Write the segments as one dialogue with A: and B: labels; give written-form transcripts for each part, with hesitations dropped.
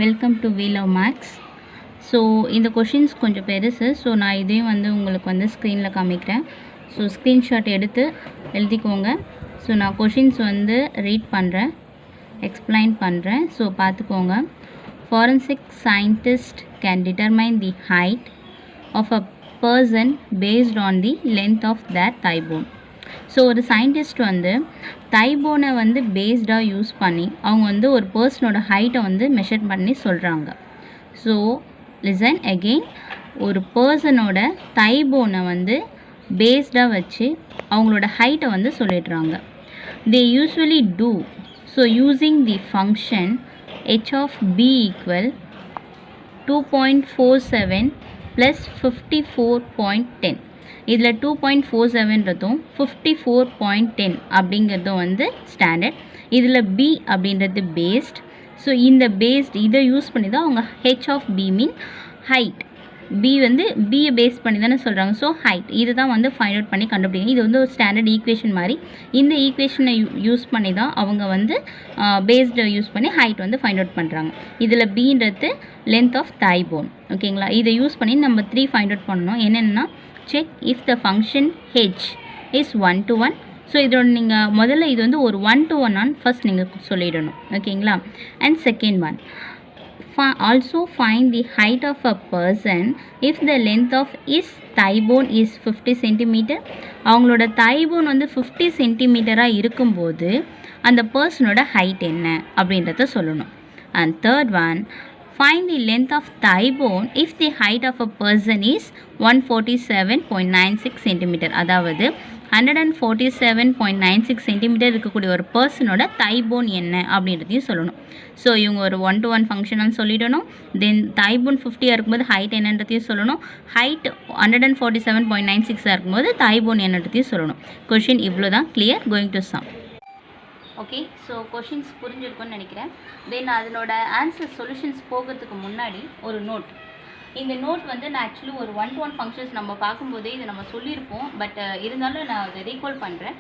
A: Welcome to we love maths. So இந்த questions கொஞ்சம் பெருசு. ஸோ நான் இதையும் உங்களுக்கு ஸ்க்ரீனில் காமிக்கிறேன். ஸோ ஸ்க்ரீன்ஷாட் எடுத்து எழுதிக்கோங்க. ஸோ நான் கொஷின்ஸ் ரீட் பண்ணுறேன், எக்ஸ்பிளைன் பண்ணுறேன். ஸோ பார்த்துக்கோங்க. Forensic scientist can determine the height of a person based on the length of their thigh bone. So ஒரு சயின்டிஸ்ட் தைபோனை பேஸ்டாக யூஸ் பண்ணி அவங்க ஒரு பர்சனோட ஹைட்டை மெஷர் பண்ணி சொல்கிறாங்க. ஸோ லிசன் அகெயின், ஒரு பர்சனோட தைபோனை பேஸ்டாக வச்சு அவங்களோட ஹைட்டை சொல்லிடுறாங்க. தே usually two so using the function h of b equal 2.47 plus 54.10. இதில் 2.47ன்றதும் 54.10 அப்படிங்கிறதும் ஸ்டாண்டர்ட். இதில் b அப்படின்றது பேஸ்ட். ஸோ இந்த பேஸ்ட் இதை யூஸ் பண்ணி தான் அவங்க h of b mean height, b பியை பேஸ் பண்ணி தானே சொல்கிறாங்க. ஸோ ஹைட் இது தான் ஃபைண்ட் அவுட் பண்ணி கண்டுபிடிக்கணும். இது ஒரு ஸ்டாண்டர்ட் ஈக்குவேஷன் மாதிரி. இந்த ஈக்குவேஷனை யூஸ் பண்ணி தான் அவங்க பேஸ்டை யூஸ் பண்ணி ஹைட் ஃபைண்ட் அவுட் பண்ணுறாங்க. இதில் பின்றது லென்த் ஆஃப் thigh bone. ஓகேங்களா? இதை யூஸ் பண்ணி நம்ம 3 ஃபைண்ட் அவுட் பண்ணணும். என்னென்னா, check if the function h is 1:1. So இதோட நீங்கள் முதல்ல இது ஒரு 1:1 ஆன் ஃபர்ஸ்ட் நீங்கள் சொல்லிடணும். ஓகேங்களா? And second one, also find the height of a person if the length of his thigh bone is 50 cm. அவங்களோட thigh bone 50 சென்டிமீட்டராக இருக்கும்போது அந்த பர்சனோட ஹைட் என்ன அப்படின்றத சொல்லணும். And third one, find the length of thigh bone if the height of a person is 147.96 cm. அதாவது 147.96 centimetre இருக்கக்கூடிய ஒரு பர்சனோட thigh bone என்ன அப்படின்றதையும் சொல்லணும். ஸோ இவங்க ஒரு 1:1 ஃபங்க்ஷனாக சொல்லிடணும். தென் thigh bone 50 இருக்கும்போது ஹைட் என்னன்றதையும் சொல்லணும். ஹைட் 147.96 இருக்கும்போது thigh bone என்னன்றதையும் சொல்லணும். கொஷின் இவ்வளோ தான். Clear? Going to sum. Okay, so questions புரிஞ்சிருக்கும்னு நினைக்கிறேன். தென் அதனோட ஆன்சர் சொல்யூஷன்ஸ் போகிறதுக்கு முன்னாடி ஒரு நோட். இந்த நோட் நான் ஆக்சுவலி ஒரு 1:1 ஃபங்க்ஷன்ஸ் நம்ம பார்க்கும்போதே இதை நம்ம சொல்லியிருப்போம். பட் இருந்தாலும் நான் அதை ரீகால் பண்ணுறேன்.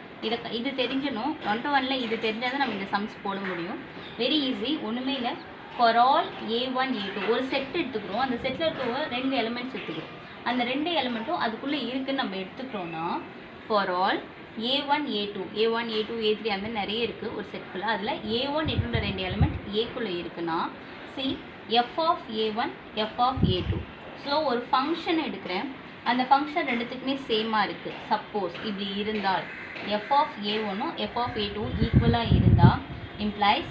A: இது தெரிஞ்சணும். 1:1 இது தெரிஞ்சால் தான் நம்ம இந்த சம்ஸ் போட முடியும். வெரி ஈஸி, ஒன்றுமே இல்லை. ஃபார் ஆல் A1 A2 ஒரு செட் எடுத்துக்கிறோம். அந்த செட்டில் இருக்க 2 எலிமெண்ட்ஸ் எடுத்துக்கிறோம். அந்த 2 எலிமெண்ட்டும் அதுக்குள்ளே இருக்குதுன்னு நம்ம எடுத்துக்கிறோன்னா, for all A1 A2 A3 அந்த மாதிரி நிறைய இருக்குது ஒரு செட்டுக்குள்ளே. அதில் A1 A2 2 எலிமெண்ட் ஏக்குள்ளே இருக்குன்னா, C f of A1 f of A2. So ஒரு ஃபங்க்ஷன் எடுக்கிறேன். அந்த ஃபங்க்ஷன் ரெண்டுத்துக்குமே சேமாக இருக்குது. சப்போஸ் இப்படி இருந்தால் f of A1 f of A2 ஈக்குவலாக இருந்தால் இம்ப்ளைஸ்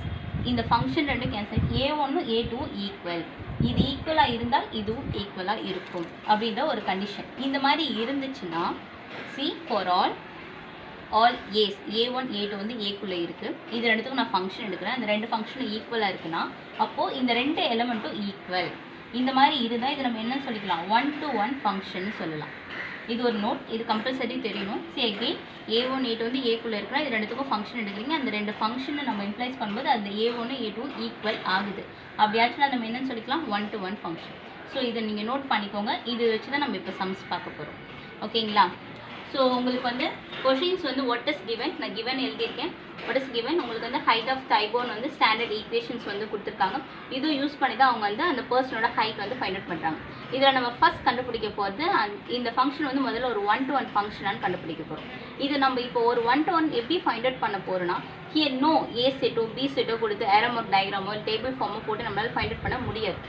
A: இந்த ஃபங்க்ஷன் ரெண்டும் கேன்சல், A1 A2 ஈக்குவல். இது ஈக்குவலாக இருந்தால் இதுவும் ஈக்குவலாக இருக்கும் அப்படின்ற ஒரு கண்டிஷன். இந்த மாதிரி இருந்துச்சுன்னா, C for all A's A1 A2 ஏக்குள்ளே இருக்குது. இது ரெண்டுத்துக்கும் நான் ஃபங்க்ஷன் எடுக்கிறேன். அந்த 2 ஃபங்க்ஷனும் ஈக்குவலாக இருக்குன்னா, அப்போது இந்த 2 எலிமெண்ட்டும் ஈக்குவல். இந்த மாதிரி இருந்தால் இது நம்ம என்ன சொல்லிக்கலாம்? 1:1 ஃபங்க்ஷன் சொல்லலாம். இது ஒரு நோட். இது கம்பல்சரி தெரியணும். சி அகெயின், A1 A2 ஏக்குள்ளே இருக்குன்னா இது ரெண்டுத்துக்கும் ஃபங்க்ஷன் எடுக்கிறீங்க. அந்த 2 ஃபங்க்ஷனை நம்ம இம்ப்ளைஸ் பண்ணும்போது அந்த A1 A2 ஈக்குவல் ஆகுது. அப்படியாச்சுன்னா நம்ம என்னன்னு சொல்லிக்கலாம்? 1:1 ஃபங்க்ஷன். ஸோ இதை நீங்கள் நோட் பண்ணிக்கோங்க. இது வச்சு தான் நம்ம இப்போ சம்ஸ் பார்க்க போகிறோம். ஓகேங்களா? ஸோ உங்களுக்கு கொஷின்ஸ் வாட் இஸ் கிவன், நான் கிவன் எழுதியிருக்கேன். வாட் இஸ் கிவன், உங்களுக்கு height of thigh bone standard equations கொடுத்துருக்காங்க. இதுவும் யூஸ் பண்ணி தான் அவங்க அந்த பர்சனோட ஹைட் ஃபைண்ட் அவுட் பண்ணுறாங்க. இதில் நம்ம ஃபர்ஸ்ட் கண்டுபிடிக்க போகிறது இந்த ஃபங்க்ஷன் முதல்ல ஒரு 1:1 ஃபங்க்ஷனான்னு கண்டுபிடிக்க போகிறோம். இது நம்ம இப்போ ஒரு 1:1 எப்படி ஃபைண்ட் அவுட் பண்ண போகிறோன்னா, ஹியர் நோ ஏ செட்டோ பி செட்டோ கொடுத்து ஏரமோ டயக்ராமோ டேபிள் ஃபார்மோ போட்டு நம்மளால் ஃபைண்ட் அவுட் பண்ண முடியாது.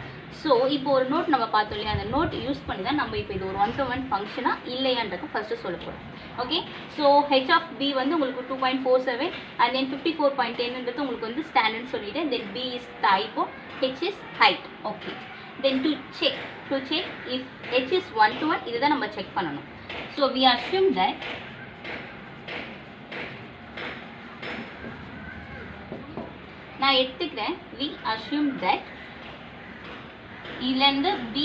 A: ஸோ இப்போ ஒரு நோட் நம்ம பார்த்தோம் இல்லையா, அந்த நோட் யூஸ் பண்ணி தான் நம்ம இப்போ இது ஒரு 1:1 ஃபங்க்ஷனாக இல்லையான்றதை ஃபஸ்ட்டு சொல்ல போகிறோம். Okay, so h of b உங்களுக்கு 2.47 அண்ட் தென் 54.10ன்றது உங்களுக்கு ஸ்டாண்டர்ட் சொல்லிவிட்டு, தென் b is thigh bone, h is height. Okay, then to check if h is 1:1 இதுதான் நம்ம செக் பண்ணணும். ஸோ we assume that நான் எடுத்துக்கிறேன். we assume that இதுலேருந்து b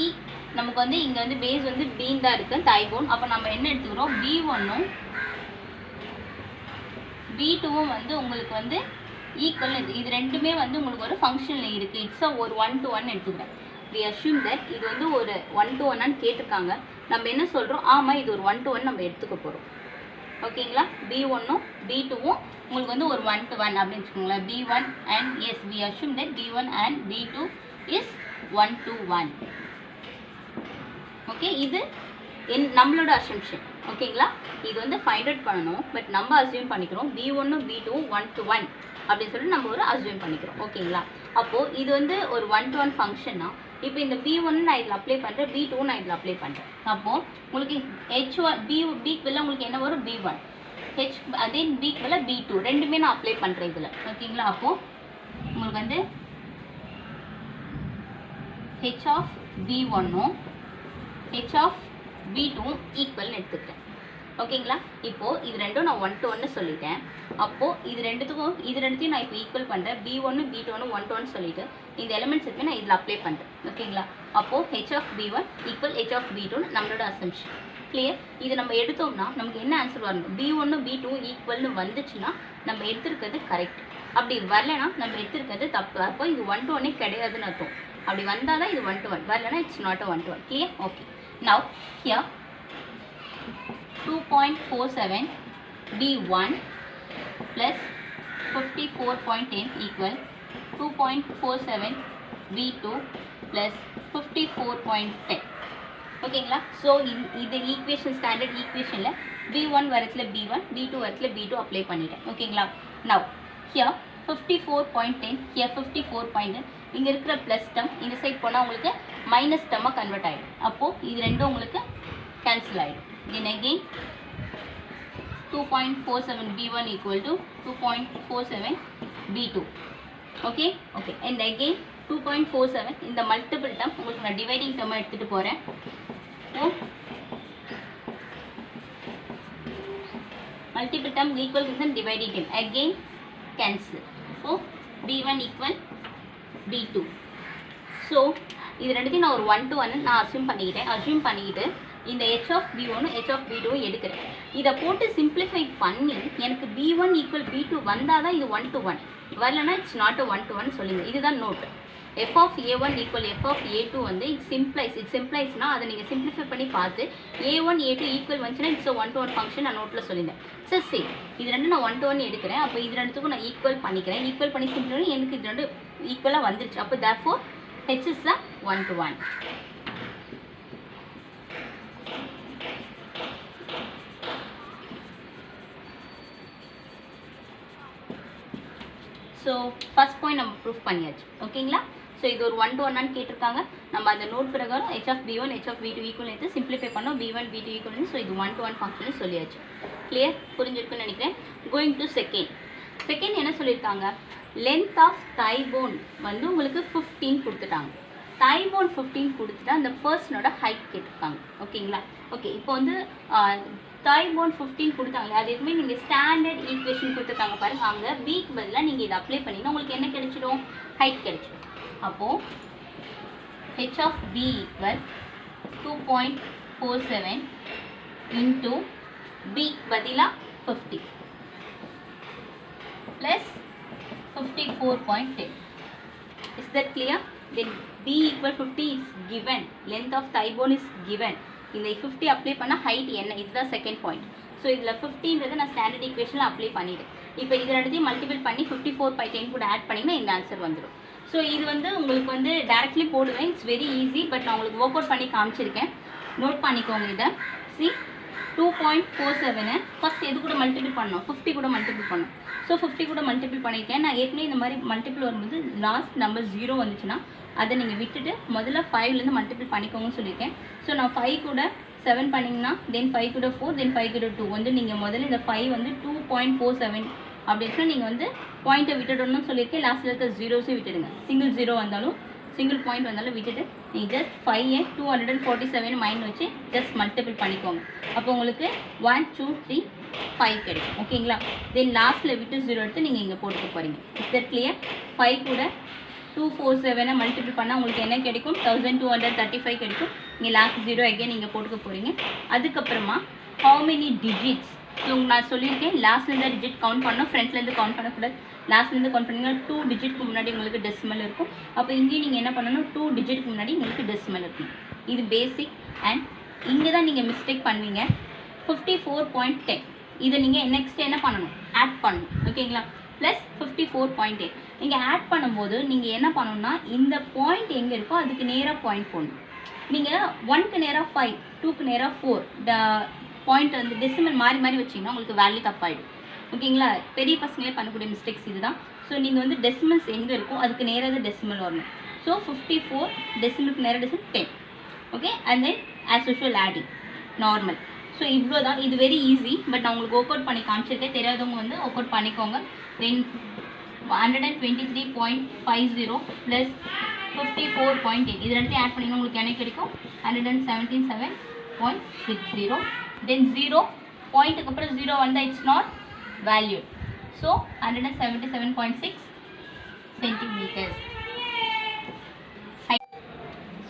A: நமக்கு இங்கே பேஸ் பீன் தான் இருக்குது thigh bone. அப்போ நம்ம என்ன எடுத்துக்கிறோம்? B1ம் B2ம் உங்களுக்கு ஈக்குவல். இது ரெண்டுமே உங்களுக்கு ஒரு ஃபங்க்ஷனில் இருக்குது. இட்ஸ் ஒரு 1:1 எடுத்துக்கிறேன். we assume that இது ஒரு 1:1 கேட்டிருக்காங்க. நம்ம என்ன சொல்கிறோம்? ஆமாம், இது ஒரு 1:1 நம்ம எடுத்துக்க போகிறோம். ஓகேங்களா? B1ம் B2ம் உங்களுக்கு ஒரு 1:1 அப்படின்னு வச்சுக்கோங்களேன். B1 and yes we assume that B1 and B2 is 1 to 1. Okay, இது நம்மளோட அசம்ஷன். ஓகேங்களா, இது வந்து ஃபைண்ட் அவுட் பண்ணணும். பட் நம்ம அஸ்யூம் பண்ணிக்கிறோம் b1 b2 1 to 1 அப்படின்னு சொல்லிட்டு நம்ம ஒரு அஸ்யூம் பண்ணிக்கிறோம். ஓகேங்களா, அப்போது இது வந்து ஒரு 1 to 1 ஃபங்க்ஷன்னா இப்போ இந்த b1 நான் இதில் அப்ளை பண்ணுறேன், b2 நான் இதில் அப்ளை பண்ணுறேன். அப்போது உங்களுக்கு h1 பிக்கு பதில் உங்களுக்கு என்ன வரும், b1. h அதே பிக்கு பதில் b2 ரெண்டுமே நான் அப்ளை பண்ணுறேன் இதில். ஓகேங்களா, அப்போது உங்களுக்கு வந்து h of b1ம் h of b2 ஈக்குவல்னு எடுத்துக்கிறேன். ஓகேங்களா, இப்போது இது ரெண்டும் நான் 1 to 1 சொல்லிட்டேன். அப்போது இது ரெண்டுத்தையும் நான் இப்போ ஈக்குவல் பண்ணுறேன். b1 b2 1 to 1 சொல்லிவிட்டு இந்த எலிமெண்ட்ஸ் எதுவுமே நான் இதில் அப்ளை பண்ணுறேன். ஓகேங்களா, அப்போது h of b1 equal h of b2 நம்மளோட அசம்ஷன். கிளியர். இது நம்ம எடுத்தோம்னா நமக்கு என்ன ஆன்சர் வரணும், b1 b2 ஈக்குவல்னு வந்துச்சுன்னா நம்ம எடுத்துருக்கிறது கரெக்ட். அப்படி வரலைன்னா நம்ம எடுத்துருக்கிறது தப்பு. அப்போ இது 1 to 1 கிடையாதுன்னு அர்த்தம். அப்படி வந்தால் தான் இது 1 to 1, வரலைன்னா it's not a 1 to 1. Clear. Okay, now here 2.47 b1 plus 54.10 equal 2.47 b2 plus 54.10. ஓகேங்களா, ஸோ இது ஈக்குவேஷன் ஸ்டாண்டர்ட் ஈக்குவேஷனில் b1 வரத்துல b1 b2 வரத்துல b2 apply பண்ணிட்டேன். ஓகேங்களா, now here 54.10 here 54.10 இங்கே இருக்கிற ப்ளஸ் டம் இந்த சைட் போனால் உங்களுக்கு மைனஸ் டம்மாக கன்வெர்ட் ஆகிடும். அப்போது இது ரெண்டும் உங்களுக்கு கேன்சல் ஆகிடும். Then again 2.47 b1 equal to 2.47 b2. Okay okay, and again 2.47 இந்த மல்டிபிள் டம் உங்களுக்கு நான் டிவைடிங் டம்மாக எடுத்துகிட்டு போகிறேன். மல்டிபிள் டம் ஈக்குவல் டு டிவைடிங் டம் again cancel. So b1 equal b2. So இது ரெண்டுத்தையும் நான் ஒரு 1 to 1 நான் அஸ்யூம் பண்ணிக்கிட்டு இந்த h of b1 h of b2 எடுக்கிறேன். இதை போட்டு சிம்பிளிஃபை பண்ணி எனக்கு b1 ஈக்குவல் b2 வந்தால் தான் இது 1 to 1, வரலன்னா இட்ஸ் நாட் a 1 to 1 சொல்லுங்க. இதுதான் note. f of a1 equal f of a2 வந்து இட்ஸ் சிம்ப்ளைஸ்னால் அதை நீங்கள் சிம்பிளிஃபை பண்ணி பார்த்து a1 a2 ஈக்குவல் வந்துச்சுன்னா இட்ஸ் 1 to 1 ஃபங்க்ஷன் நான் நோட்டில் சொல்லியிருந்தேன். சரி, இது ரெண்டு நான் 1 to 1 எடுக்கிறேன். அப்போ இது ரெண்டுத்துக்கும் நான் ஈக்குவல் பண்ணிக்கிறேன். ஈக்குவல் பண்ணி சிம்பிள் எனக்கு இது ரெண்டு ஈக்குவலாக வந்துருச்சு. அப்போ therefore h is a 1 to 1. So first point நம்ம ப்ரூஃப் பண்ணியாச்சு. ஓகேங்களா, ஸோ இது ஒரு 1 to 1 கேட்டிருக்காங்க. நம்ம அந்த நோட் பிரகாரம் h of b1 h of b2 equal எடுத்து சிம்பிளிஃபை பண்ணோம். b1 b2 ஈக்குவல், ஸோ இது 1 to 1 ஃபங்க்ஷன் சொல்லியாச்சு. கிளியர், புரிஞ்சிருக்குன்னு நினைக்கிறேன். கோயிங் டு செகண்ட் என்ன சொல்லியிருக்காங்க, லென்த் ஆஃப் thigh bone வந்து உங்களுக்கு 15 கொடுத்துட்டாங்க. thigh bone 15 கொடுத்துட்டா அந்த பர்சனோட ஹைட் கேட்டிருக்காங்க. ஓகேங்களா, ஓகே, இப்போ வந்து thigh bone 15 கொடுத்தாங்க. அது எதுவுமே நீங்கள் ஸ்டாண்டர்ட் ஈக்குவேஷன் கொடுத்துருக்காங்க பாருங்க. அங்கே பிக்கு பதிலாக நீங்கள் இதை அப்ளை பண்ணிங்கன்னா உங்களுக்கு என்ன கிடைச்சிடும், ஹைட் கிடைச்சிடும். அப்போது h of b equal 2.47 into b பதிலாக 50 plus 54.10. Is that clear? Then b equal 50 is given. Length of thigh bone is given. இந்த 50 அப்ளை பண்ணால் ஹைட் என்ன, இதுதான் செகண்ட் பாயிண்ட். ஸோ இதில் 50ன்றது நான் ஸ்டாண்டர்ட் ஈக்குவேஷனில் அப்ளை பண்ணிவிட்டேன். இப்போ இது ரெண்டுத்தையும் மல்டிபிள் பண்ணி 54/10 கூட ஆட் பண்ணிங்கன்னா இந்த ஆன்சர் வந்துடும். ஸோ இது வந்து உங்களுக்கு வந்து டேரெக்ட்லி போடுவேன். It's very easy. பட் நான் உங்களுக்கு ஒர்க் அவுட் பண்ணி காமிச்சிருக்கேன். நோட் பண்ணிக்கோங்க இதை. சி 2.47 ஃபஸ்ட் எது கூட மல்டிபிள் பண்ணோம், 50 கூட மல்டிபிள் பண்ணோம். ஸோ 50 கூட மல்டிபிள் பண்ணியிருக்கேன். நான் ஏற்கனவே இந்த மாதிரி மல்டிபிள் வரும்போது லாஸ்ட் நம்பர் 0 வந்துச்சுன்னா அதை நீங்கள் விட்டுட்டு முதல்ல 5லேருந்து மல்டிபிள் பண்ணிக்கோங்கன்னு சொல்லியிருக்கேன். ஸோ நான் 5 கூட 7 பண்ணிங்கன்னா தென் 5 கூட 4 தென் 5 கூட 2 வந்து நீங்கள் முதல்ல இந்த 5 வந்து 2.47 அப்படின்னா நீங்கள் வந்து பாயிண்ட்டை விட்டுடணும்னு சொல்லியிருக்கேன். லாஸ்ட்டில் இருக்க ஜீரோஸே விட்டுடுங்க. சிங்கிள் ஜீரோ வந்தாலும் சிங்கிள் பாயிண்ட் வந்தாலும் விட்டுட்டு நீங்கள் ஜஸ்ட் 5 247 மைண்ட் வச்சு ஜஸ்ட் மல்டிபிள் பண்ணிக்கோங்க. அப்போ உங்களுக்கு 1 2 3 5 கிடைக்கும். ஓகேங்களா, தென் லாஸ்ட்டில் விட்டு 0 எடுத்து நீங்கள் இங்கே போட்டுக்க போகிறீங்க. Is that clear? 5 கூட 247 மல்டிபிள் பண்ணால் உங்களுக்கு என்ன கிடைக்கும், 1235 கிடைக்கும். நீங்கள் லாஸ்ட் 0 அகேன் நீங்கள் போட்டுக்க போகிறீங்க. அதுக்கப்புறமா ஹவு மெனி டிஜிட்ஸ், ஸோ நான் சொல்லியிருக்கேன் லாஸ்ட்லேருந்து டிஜிட் கவுண்ட் பண்ணணும், ஃப்ரண்ட்லேருந்து கவுண்ட் பண்ணக்கூடாது. லாஸ்ட்லேருந்து கவுண்ட் பண்ணிங்கன்னா 2 டிஜிட்க்கு முன்னாடி உங்களுக்கு டெசிமல் இருக்கும். அப்போ இங்கேயும் நீங்கள் என்ன பண்ணணும், 2 டிஜிட்க்கு முன்னாடி உங்களுக்கு டெசிமல் இருக்கும். இது பேசிக். அண்ட் இங்கே தான் நீங்கள் மிஸ்டேக் பண்ணுவீங்க. 54.10 இதை நீங்கள் நெக்ஸ்ட் என்ன பண்ணணும், ஆட் பண்ணணும். ஓகேங்களா, ப்ளஸ் 54.8 நீங்கள் ஆட் பண்ணும்போது நீங்கள் என்ன பண்ணணும்னா இந்த பாயிண்ட் எங்கே இருக்கோ அதுக்கு நேராக பாயிண்ட் போடணும். நீங்கள் 1க்கு நேராக 5, 2க்கு நேராக 4 பாயிண்ட் வந்து டெசிமல் மாறி மாறி வச்சிங்கன்னா உங்களுக்கு வேல்யூ தப்பாயிடும். ஓகேங்களா? பெரிய பசங்களே பண்ணக்கூடிய மிஸ்டேக்ஸ் இதுதான். ஸோ நீங்கள் வந்து டெசிமல்ஸ் எங்கே இருக்கும் அதுக்கு நேராக தான் டெசிமல் வரணும். ஸோ 54 டெசிமலுக்கு நேராக decimal 10. Okay, and then as usual adding normal. So இவ்வளோ தான். இது வெரி ஈஸி. பட் நான் உங்களுக்கு ஒர்க் அவுட் பண்ணி காமிச்சிருக்கேன். தெரியாதவங்க வந்து ஒர்க் அவுட் பண்ணிக்கோங்க. தென் 123.50 ப்ளஸ் 54.8 இது ரெண்டுத்தையும் ஆட் பண்ணிங்கன்னா உங்களுக்கு என்ன கிடைக்கும்? 177.60. தென் 0 பாயிண்ட்டுக்கு அப்புறம் 0 வந்தால் it's not value. So 177.6 centimetres.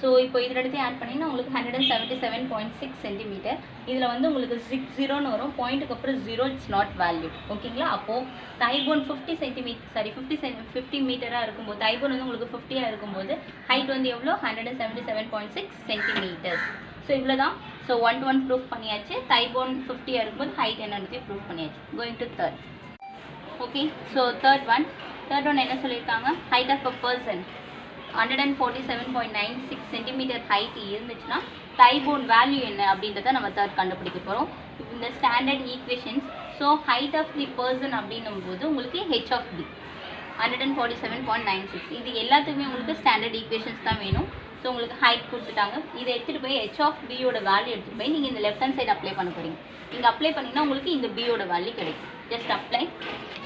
A: So இப்போ இது ரெண்டுத்தையும் ஆட் பண்ணிங்கன்னா உங்களுக்கு 177.6 சென்டிமீட்டர். இதில் வந்து உங்களுக்கு 60ன்னு வரும். பாயிண்ட்டுக்கு அப்புறம் 0 இட்ஸ் நாட் வேல்யூ. ஓகேங்களா? அப்போது தைபோன் 50 மீட்டராக இருக்கும்போது தைபோன் வந்து உங்களுக்கு 50ஆக இருக்கும்போது ஹைட் வந்து எவ்வளோ? 177.6 சென்டிமீட்டர்ஸ். ஸோ இவ்வளோ தான். ஸோ 1 to 1 ப்ரூஃப் பண்ணியாச்சு. தைபோன் 50ஆக இருக்கும்போது ஹைட் என்னன்னு ப்ரூஃப் பண்ணியாச்சு. Going to third. Okay, so third one என்ன சொல்லியிருக்காங்க? Height of a person 147.96 centimetre height இருந்துச்சுன்னா தைபோன் வேல்யூ என்ன அப்படின்றத நம்ம தேர்ட் கண்டுபிடிக்க போகிறோம். இந்த standard equations. So height of the person அப்படின்னும்போது உங்களுக்கு ஹெச் ஆஃப் பி 147.96. இது எல்லாத்துக்குமே உங்களுக்கு ஸ்டாண்டர்ட் ஈக்குவேஷன்ஸ் தான் வேணும். ஸோ உங்களுக்கு ஹைட் கொடுத்துட்டாங்க. இதை எடுத்துகிட்டு போய் ஹெச் ஆஃப் பியோட வேல்யூ எடுத்துகிட்டு போய் நீங்கள் இந்த லெஃப்ட் ஹேண்ட் சைடு அப்ளை பண்ண போகிறீங்க. நீங்கள் அப்ளை பண்ணிங்கன்னா உங்களுக்கு இந்த பியோட வேல்யூ கிடைக்கும். Just apply.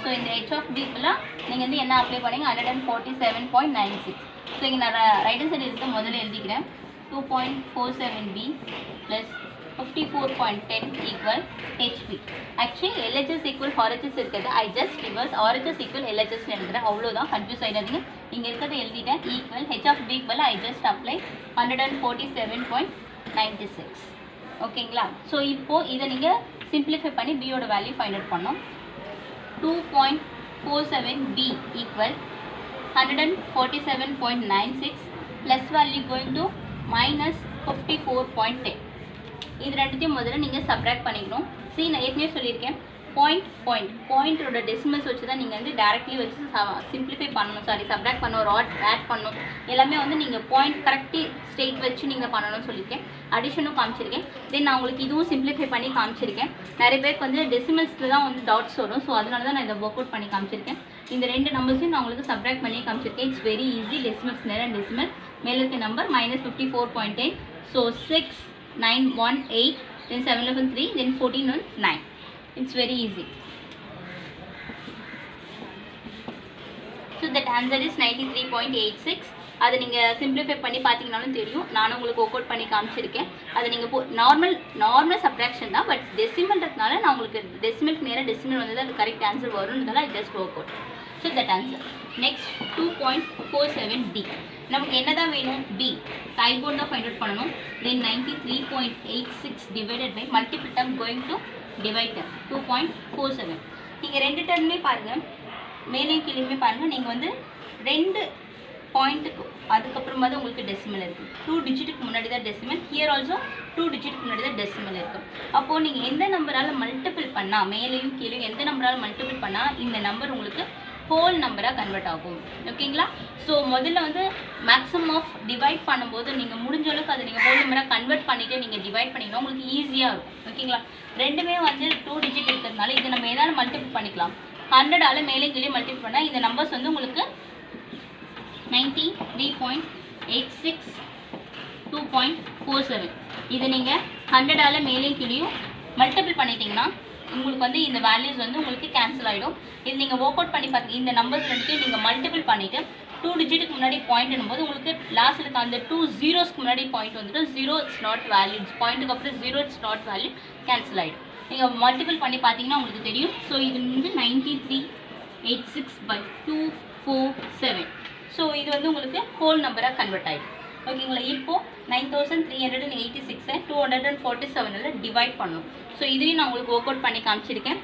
A: ஸோ இந்த ஹெச் ஆஃப் பிக்குலாம் நீங்கள் வந்து என்ன அப்ளை பண்ணீங்க? 147.96. ஸோ இங்கே நான் ரைட் ஹேண்ட் சைடு இருக்க முதல்ல எழுதிக்கிறேன். 2.47b plus 54.10 equal HP. Actually LHS equal RHS இருக்கிறது. I just reverse RHS equal எல்ஹெச்எஸ்ன்னு எழுதுறேன். அவ்வளோதான், கன்ஃபியூஸ் ஆகிடாதீங்க. இங்கே இருக்கிறத எழுதிட்டேன். Equal H of P equal I just apply 147.96. ஓகேங்களா? ஸோ இப்போது இதை நீங்கள் சிம்பிளிஃபை பண்ணி பியோட வேல்யூ ஃபைண்ட் அவுட் பண்ணோம். 2.47b equal 147.96 plus value going to minus 54.10. இது ரெண்டுத்தையும் முதல்ல நீங்கள் சப்ராக்ட் பண்ணிக்கணும். சி, நான் ஏற்கனவே சொல்லியிருக்கேன், பாயிண்டோட டெசிமல்ஸ் வச்சு தான் நீங்கள் வந்து டேரெக்ட்லி வச்சு சிம்பிளிஃபை பண்ணணும். சப்ராக்ட் பண்ணணும், ஆட் பண்ணணும். எல்லாமே வந்து நீங்கள் பாயிண்ட் கரெக்டி ஸ்டேட் வச்சு நீங்கள் பண்ணணும்னு சொல்லியிருக்கேன். அடிஷனும் காமிச்சிருக்கேன். தென் நான் உங்களுக்கு இதுவும் சிம்பிளிஃபை பண்ணி காமிச்சிருக்கேன். நிறைய பேருக்கு வந்து டெசிமல்ஸில் தான் வந்து டவுட்ஸ் வரும். ஸோ அதனால தான் நான் இதை ஒர்க் அவுட் பண்ணி காமிச்சிருக்கேன். இந்த ரெண்டு நம்பர்ஸையும் நான் உங்களுக்கு சப்ராக்ட் பண்ணி காமிச்சிருக்கேன். It's very easy. டெசிமல்ஸ் நேரம் அண்ட் டெசிமல் மேலே இருக்க number -54.10. So 6918, then 711 3, then 14 9. It's very easy. So that answer is 93.86. அதை நீங்கள் சிம்பிளிஃபை பண்ணி பார்த்தீங்கன்னாலும் தெரியும். நானும் உங்களுக்கு ஒர்க் அவுட் பண்ணி காமிச்சிருக்கேன். அதை நீங்கள் நார்மல் சப்ராக்ஷன் தான். பட் டெசிமல்ன்றதுனால நான் உங்களுக்கு டெசிமலுக்கு நேராக டெசிமல் வந்து அது கரெக்ட் ஆன்சர் வரும்ன்றதால I just work out. So that answer. Next 2.47d. நமக்கு என்ன தான் வேணும்? b. தைபோன் தான் ஃபைண்ட் அவுட் பண்ணணும். Then 93.86 divided by multiple term going to divide term 2.47. நீங்கள் ரெண்டு டர்மே பாருங்கள், மேலே கீழேயுமே பாருங்கள். நீங்கள் வந்து ரெண்டு பாயிண்ட்டுக்கு அதுக்கப்புறமா தான் உங்களுக்கு டெசிமல் இருக்குது. 2 டிஜிட்டுக்கு முன்னாடி தான் டெசிமல். ஹியர் ஆல்சோ 2 டிஜிட்டுக்கு முன்னாடி தான் டெசிமல் இருக்குது. அப்போது நீங்கள் எந்த நம்பரால் மல்டிபிள் பண்ணால், மேலேயும் கீழேயும் எந்த நம்பரால் மல்டிபிள் பண்ணால் இந்த நம்பர் உங்களுக்கு ஹோல் நம்பராக கன்வெர்ட் ஆகும். ஓகேங்களா? ஸோ முதல்ல வந்து மேக்ஸிமம் ஆஃப் டிவைட் பண்ணும்போது நீங்கள் முடிஞ்ச அளவுக்கு அதை நீங்கள் ஹோல் நம்பராக கன்வெர்ட் பண்ணிவிட்டு நீங்கள் டிவைட் பண்ணிங்கன்னா உங்களுக்கு ஈஸியாக இருக்கும். ஓகேங்களா? ரெண்டுமே வந்து 2 டிஜிட் இருக்கிறதுனால இதை நம்ம எதாவது மல்டிபிள் பண்ணிக்கலாம். 100ஆல் மேலே கீழே மல்டிபிள் பண்ணால் இந்த நம்பர்ஸ் வந்து உங்களுக்கு 93.86 2.47. இதை நீங்கள் 100ஆல் மேலே கீழேயும் மல்டிபிள் பண்ணிட்டீங்கன்னா உங்களுக்கு வந்து இந்த வேல்யூஸ் வந்து உங்களுக்கு கேன்சல் ஆகிடும். இது நீங்கள் ஒர்க் அவுட் பண்ணி பார்த்து இந்த நம்பர்ஸ் ரெண்டுத்தையும் நீங்கள் மல்டிபிள் பண்ணிவிட்டு 2 டிஜிட்டுக்கு முன்னாடி பாயிண்ட் என்னும்போது உங்களுக்கு லாஸ்ட் இருக்க அந்த 2 ஜீரோஸ்க்கு முன்னாடி பாயிண்ட் வந்துட்டு 0 இட்ஸ் நாட் வேல்யூ. பாயிண்ட்டுக்கு அப்புறம் 0 இட்ஸ் நாட் வேல்யூ கேன்சல் ஆகிடும். நீங்கள் மல்டிபிள் பண்ணி பார்த்தீங்கன்னா உங்களுக்கு தெரியும். ஸோ இது வந்து 93.86/247. ஸோ இது வந்து உங்களுக்கு ஹோல் நம்பராக கன்வெர்ட் ஆகிடும். ஓகேங்களா? இப்போது 9386 247 டிவைட் பண்ணணும். ஸோ இதையும் நான் உங்களுக்கு ஒர்க் அவுட் பண்ணி காமிச்சிருக்கேன்.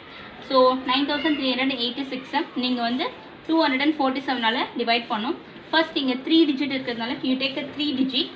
A: ஸோ 9386 நீங்கள் வந்து 247 டிவைட் பண்ணணும். ஃபர்ஸ்ட் இங்கே 3 டிஜிட் இருக்கிறதுனால you take 3 digit.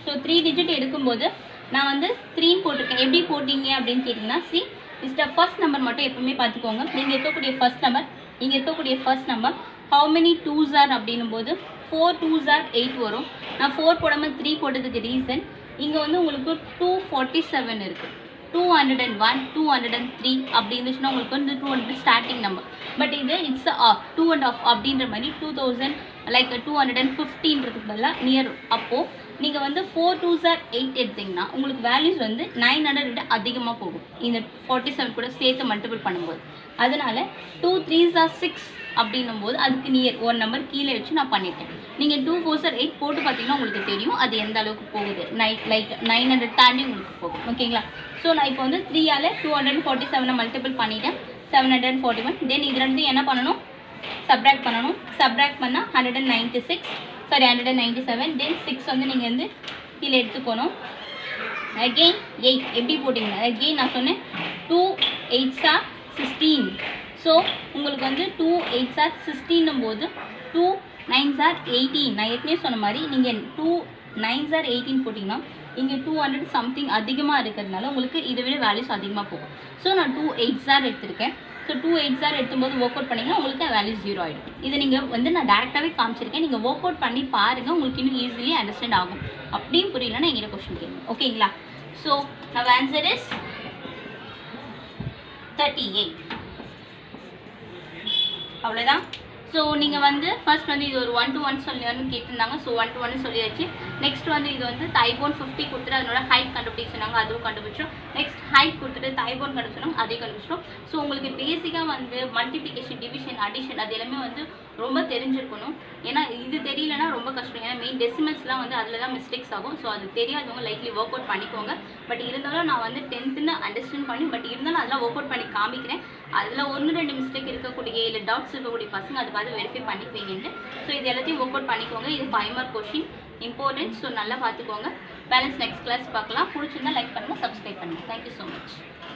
A: So 3 digit எடுக்கும்போது நான் வந்து 3 போட்டிருக்கேன். எப்படி போட்டிங்க அப்படின்னு கேட்டிங்கன்னா, C is the first number மட்டும் எப்பவுமே பார்த்துக்கோங்க. நீங்கள் இருக்கக்கூடிய ஃபர்ஸ்ட் நம்பர் இங்கே இருக்கக்கூடிய first number how many 2s are அப்படின்னும் போது 4 2s are 8 வரும். நான் 4 போடாமல் 3 போட்டதுக்கு ரீசன் இங்கே வந்து உங்களுக்கு 247 இருக்குது. 201 203 அப்படி இருந்துச்சுன்னா உங்களுக்கு வந்து 200 ஸ்டார்டிங் நம்பர். பட் இது இட்ஸ் ஆஃப் 2 and ஆஃப் அப்படின்ற மாதிரி 2000 லைக் 215ன்றதுக்கு பதிலாக நியர். அப்போது நீங்கள் வந்து 4 2s are 8 எடுத்திங்கன்னா உங்களுக்கு வேல்யூஸ் வந்து 900 விட அதிகமாக போகும் இந்த 47 கூட சேர்த்து மல்டிபிள் பண்ணும்போது. அதனால 2 3s are 6 அப்படின்னும் போது அதுக்கு நியர் ஒரு நம்பர் கீழே வச்சு நான் பண்ணியிருக்கேன். நீங்கள் 2 4s are 8 போட்டு பார்த்தீங்கன்னா உங்களுக்கு தெரியும் அது எந்த அளவுக்கு போகுது. லைக் 900 தாண்டி உங்களுக்கு போகும். ஓகேங்களா? ஸோ நான் இப்போ வந்து 3ஆல் 247 மல்டிபிள் பண்ணிட்டேன். 741. தென் இது ரெண்டு என்ன பண்ணணும்? சப்ராக்ட் பண்ணணும். சப்ராக்ட் பண்ணால் 197. தென் 6 வந்து நீங்கள் வந்து கீழே எடுத்துக்கணும். அகெயின் 8 எப்படி போட்டிங்கன்னா அகெயின் நான் சொன்னேன் 2 8s are 16. ஸோ உங்களுக்கு வந்து 2 8s are 16 போது 2 9s are 18. நான் ஏற்கனவே சொன்ன மாதிரி நீங்கள் 2 9s are 18 போட்டிங்கன்னா இங்கே 200 சம்திங் அதிகமாக இருக்கிறதுனால உங்களுக்கு இதை விட வேல்யூஸ் அதிகமாக போகும். ஸோ நான் 2 8s are எடுத்திருக்கேன். ஸோ 2 8s are எடுக்கும்போது ஒர்க் அவுட் பண்ணிங்கன்னா உங்களுக்கு வேல்யூஸ் 0 ஆகிடும். இதை நீங்கள் வந்து நான் டேரெக்டாகவே காமிச்சிருக்கேன். நீங்கள் ஒர்க் அவுட் பண்ணி பாருங்கள், உங்களுக்கு இன்னும் ஈஸிலி அண்டர்ஸ்டாண்ட் ஆகும். அப்படியும் புரியலன்னா எங்கிட்ட கொஸ்டின் கேளுங்க. ஓகேங்களா? So our answer is 38. அவ்வளோதான். ஸோ நீங்கள் வந்து ஃபர்ஸ்ட் வந்து இது ஒரு 1 to 1 சொல்லி கேட்டிருந்தாங்க. ஸோ 1 to 1 சொல்லியாச்சு. நெக்ஸ்ட் வந்து இது வந்து தைபோன் 50 கொடுத்துட்டு அதனோட ஹைட் கண்டுபிடிச்சிருந்தாங்க, அதுவும் கண்டுபிடிச்சோம். நெக்ஸ்ட் ஹைட் கொடுத்துட்டு தைபோன் கண்டுபிடிச்சோம், அதையும் கண்டுபிடிச்சோம். ஸோ உங்களுக்கு பேசிக்காக வந்து மல்டிப்ளிகேஷன் டிவிஷன் அடிஷன் அது எல்லாமே வந்து ரொம்ப தெரிஞ்சிருக்கணும். ஏன்னா இது தெரியலனா ரொம்ப கஷ்டம். ஏன்னா மெயின் டெசிமல்ஸ்லாம் வந்து அதில் தான் மிஸ்டேக்ஸ் ஆகும். ஸோ அது தெரியாதவங்க லைட்லி ஒர்க் அவுட் பண்ணிக்கோங்க. பட் இருந்தாலும் நான் வந்து 10th அண்டர்ஸ்டாண்ட் பண்ணி பட் இருந்தாலும் அதெல்லாம் ஒர்க் அவுட் பண்ணி காமிக்கிறேன். அதில் 1-2 மிஸ்டேக் இருக்கக்கூடிய இல்லை டவுட்ஸ் இருக்கக்கூடிய பசங்க அதை பார்த்து வெரிஃபை பண்ணிக்குவீங்கன்ட்டு. ஸோ இது எல்லாத்தையும் ஒர்க் அவுட் பண்ணிக்கோங்க. இது 5 மார்க் கொஷின் இம்பார்ட்டன்ட். ஸோ நல்லா பார்த்துக்கோங்க. பேலன்ஸ் நெக்ஸ்ட் கிளாஸ் பார்க்கலாம். பிடிச்சிருந்தா லைக் பண்ணுங்கள், சப்ஸ்கிரைப் பண்ணுங்கள். Thank you so much.